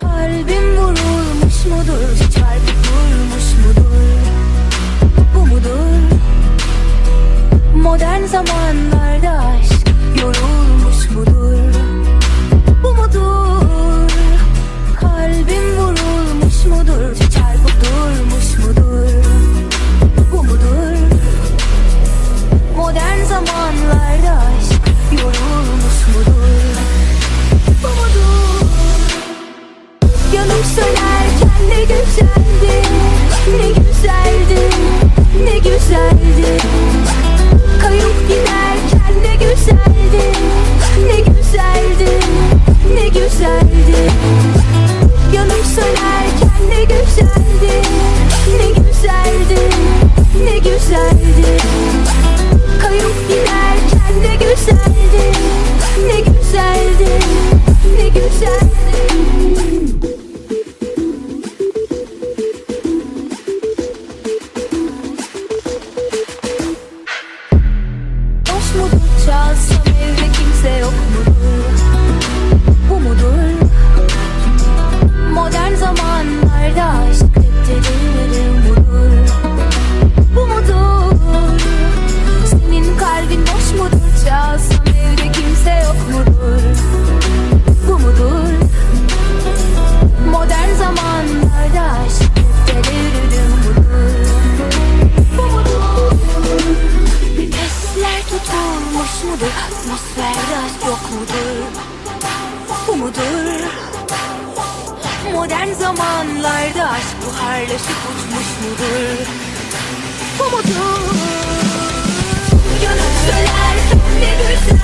Kalbim vurulmuş mudur, çarpıp durmuş mudur? Bu mudur? Modern zamanlarda aşk yorulmuş mudur? Bu mudur? Kalbim vurulmuş mudur, çarpıp durmuş mudur? Bu mudur? Modern zamanlarda aşk yorulmuş mudur? Bu mudur? Yanım sönerken ne güzeldi, ne güzeldi, ne güzeldi. Kayıp giderken ne güzeldi, ne güzeldi, ne güzeldi. Yanım sönerken ne güzeldi, ne güzeldi, ne güzeldi. Kayıp giderken ne güzeldi, ne güzeldi, ne güzeldi. Boş mudur çalsam evde kimse yok mudur? Bu mudur? Modern zamanlarda aşk reddedilir mudur? Bu mudur? Senin kalbin boş mudur çalsam evde kimse yok mudur? Bu mudur? Modern zamanlarda aşk reddedilir mudur? Bu mudur? Nefesler tutulmuş mudur? Atmosferde aşk yok mudur? Bu mudur? Modern zamanlarda aşk buharlaşıp uçmuş mudur? Bu mudur? Yanıp sönerken ne güzel.